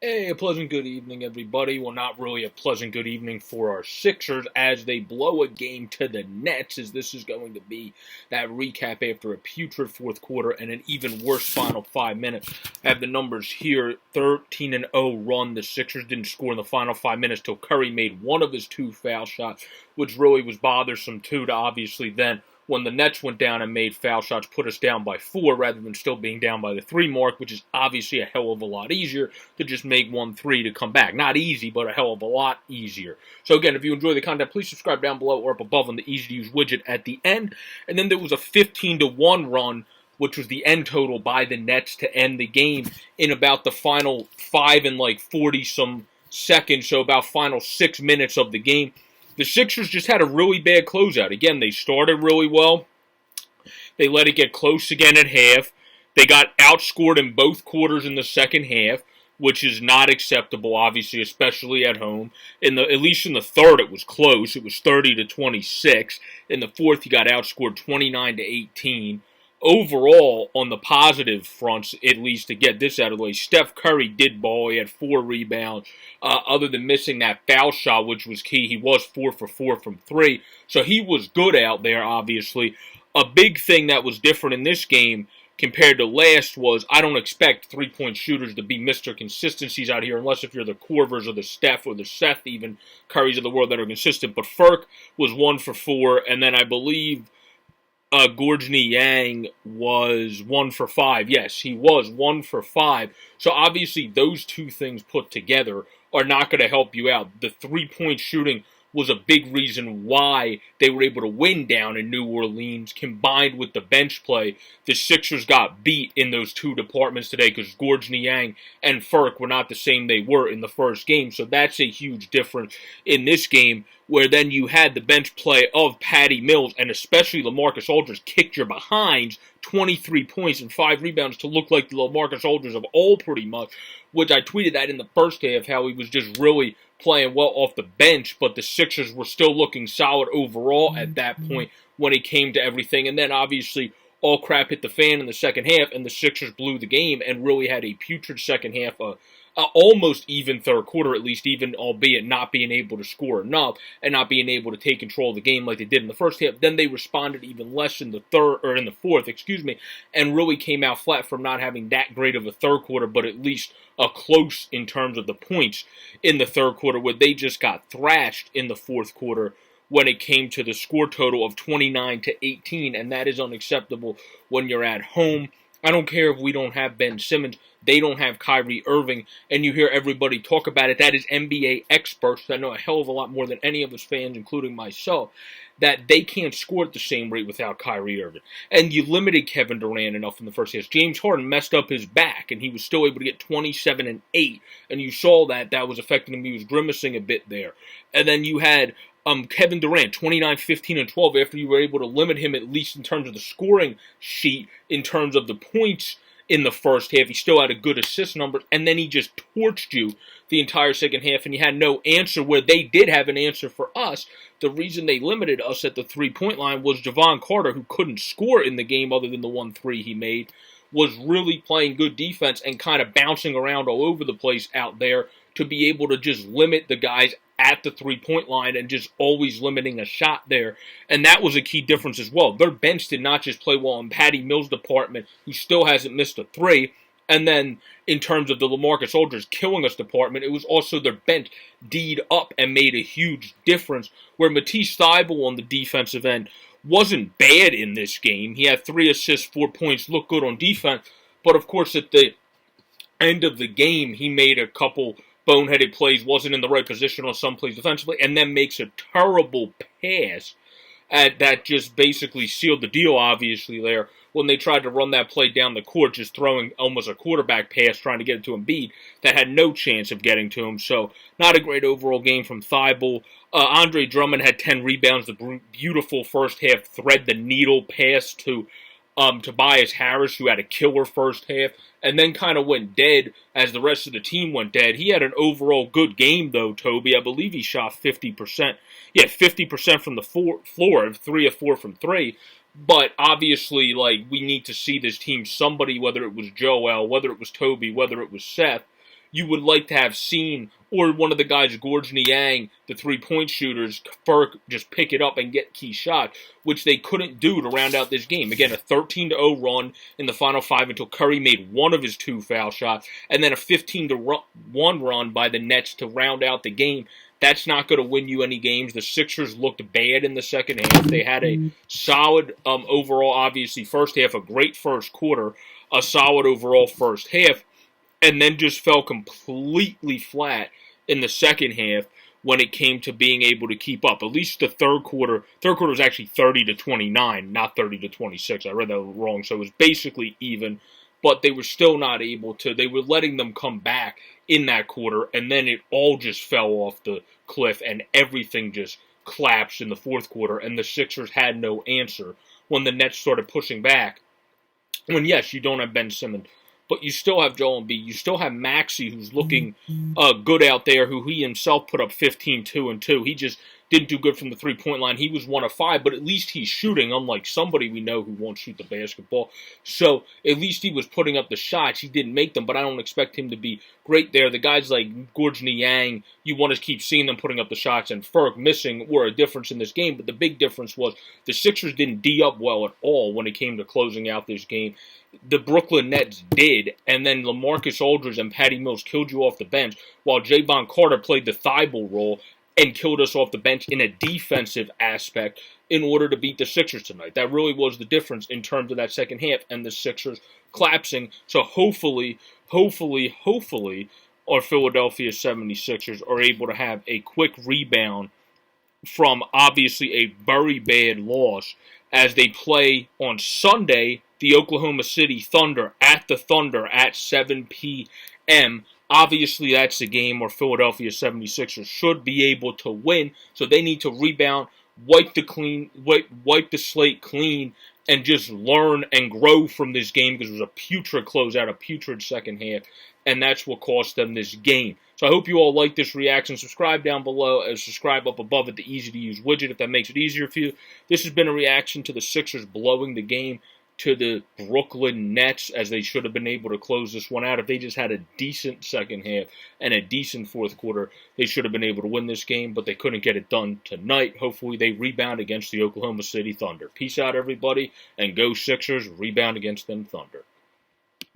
Hey, a pleasant good evening, everybody. Well, not really a pleasant good evening for our Sixers as they blow a game to the Nets, as this is going to be that recap after a putrid fourth quarter and an even worse final 5 minutes. I have the numbers here, 13-0 run. The Sixers didn't score in the final 5 minutes till Curry made one of his two foul shots, which really was bothersome too, to obviously then when the Nets went down and made foul shots, put us down by 4 rather than still being down by the 3 mark, which is obviously a hell of a lot easier to just make 1-3 to come back. Not easy, but a hell of a lot easier. So again, if you enjoy the content, please subscribe down below or up above on the easy-to-use widget at the end. And then there was a 15-1 run, which was the end total by the Nets to end the game in about the final 5 and 40-some seconds, so about final 6 minutes of the game. The Sixers just had a really bad closeout. Again, they started really well. They let it get close again at half. They got outscored in both quarters in the second half, which is not acceptable, obviously, especially at home. At least in the third, it was close. It was 30-26. In the fourth, he got outscored 29-18. Overall, on the positive fronts, at least to get this out of the way, Steph Curry did ball. He had 4 rebounds. Other than missing that foul shot, which was key, he was 4 for 4 from 3. So he was good out there, obviously. A big thing that was different in this game compared to last was I don't expect three-point shooters to be Mr. Consistencies out here, unless if you're the Corvers or the Steph or the Seth, even Currys of the world that are consistent. But Ferk was 1 for 4, and then I believe Gorgny Yang was 1 for 5. Yes, he was 1 for 5. So obviously those two things put together are not going to help you out. The three-point shooting was a big reason why they were able to win down in New Orleans, combined with the bench play. The Sixers got beat in those two departments today because Gorgny Yang and Ferk were not the same they were in the first game. So that's a huge difference in this game, where then you had the bench play of Patty Mills and especially LaMarcus Aldridge kicked your behinds, 23 points and 5 rebounds to look like the LaMarcus Aldridge of old pretty much, which I tweeted that in the first half, how he was just really playing well off the bench, but the Sixers were still looking solid overall at that point when it came to everything. And then obviously all crap hit the fan in the second half, and the Sixers blew the game and really had a putrid second half, almost even third quarter, at least, even albeit not being able to score enough and not being able to take control of the game like they did in the first half. Then they responded even less in the fourth, and really came out flat from not having that great of a third quarter, but at least close in terms of the points in the third quarter, where they just got thrashed in the fourth quarter when it came to the score total of 29-18, and that is unacceptable when you're at home. I don't care if we don't have Ben Simmons. They don't have Kyrie Irving, and you hear everybody talk about it. That is NBA experts that know a hell of a lot more than any of us fans, including myself, that they can't score at the same rate without Kyrie Irving. And you limited Kevin Durant enough in the first half. James Harden messed up his back, and he was still able to get 27-8, and you saw that was affecting him. He was grimacing a bit there. And then you had Kevin Durant, 29, 15, and 12, after you were able to limit him at least in terms of the scoring sheet, in terms of the points in the first half. He still had a good assist number, and then he just torched you the entire second half, and you had no answer where they did have an answer for us. The reason they limited us at the three-point line was Javon Carter, who couldn't score in the game other than the 1-3 he made, was really playing good defense and kind of bouncing around all over the place out there to be able to just limit the guys at the three-point line and just always limiting a shot there. And that was a key difference as well. Their bench did not just play well in Patty Mills' department, who still hasn't missed a 3. And then in terms of the LaMarcus Aldridge killing us department, it was also their bench D'd up and made a huge difference, where Matisse Thybulle on the defensive end wasn't bad in this game. He had 3 assists, 4 points, looked good on defense. But of course at the end of the game, he made a couple boneheaded plays, wasn't in the right position on some plays defensively, and then makes a terrible pass that just basically sealed the deal, obviously, there, when they tried to run that play down the court, just throwing almost a quarterback pass, trying to get it to Embiid, that had no chance of getting to him. So, not a great overall game from Thybulle. Andre Drummond had 10 rebounds, the beautiful first half thread-the-needle pass to Tobias Harris, who had a killer first half, and then kind of went dead as the rest of the team went dead. He had an overall good game, though, Toby. I believe he shot 50%. Yeah, 50% from the floor, 3 of 4 from 3. But obviously, we need to see this team, somebody, whether it was Joel, whether it was Toby, whether it was Seth, you would like to have seen, or one of the guys, Gorge Niang, the three-point shooters, Ferk, just pick it up and get key shots, which they couldn't do to round out this game. Again, a 13-0 run in the final 5 until Curry made one of his 2 foul shots, and then a 15-1 run by the Nets to round out the game. That's not going to win you any games. The Sixers looked bad in the second half. They had a solid overall, obviously, first half, a great first quarter, a solid overall first half, and then just fell completely flat in the second half when it came to being able to keep up. At least the third quarter. Third quarter was actually 30-29, not 30-26. I read that wrong, so it was basically even. But they were still not able to. They were letting them come back in that quarter, and then it all just fell off the cliff, and everything just collapsed in the fourth quarter, and the Sixers had no answer when the Nets started pushing back. When, yes, you don't have Ben Simmons, but you still have Joel Embiid. You still have Maxey, who's looking good out there, who he himself put up 15, 2, and 2. He just didn't do good from the three-point line. He was 1 of 5, but at least he's shooting, unlike somebody we know who won't shoot the basketball. So at least he was putting up the shots. He didn't make them, but I don't expect him to be great there. The guys like Gorge Niang, you want to keep seeing them putting up the shots, and Ferk missing were a difference in this game, but the big difference was the Sixers didn't D up well at all when it came to closing out this game. The Brooklyn Nets did, and then LaMarcus Aldridge and Patty Mills killed you off the bench, while Javon Carter played the Thibault role and killed us off the bench in a defensive aspect in order to beat the Sixers tonight. That really was the difference in terms of that second half and the Sixers collapsing. So hopefully, our Philadelphia 76ers are able to have a quick rebound from obviously a very bad loss as they play on Sunday the Oklahoma City Thunder at the Thunder at 7 p.m. Obviously, that's a game where Philadelphia 76ers should be able to win, so they need to rebound, wipe the slate clean, and just learn and grow from this game because it was a putrid closeout, a putrid second half, and that's what cost them this game. So I hope you all like this reaction. Subscribe down below and subscribe up above at the easy-to-use widget if that makes it easier for you. This has been a reaction to the Sixers blowing the game to the Brooklyn Nets, as they should have been able to close this one out. If they just had a decent second half and a decent fourth quarter, they should have been able to win this game, but they couldn't get it done tonight. Hopefully they rebound against the Oklahoma City Thunder. Peace out, everybody, and go Sixers, rebound against them Thunder.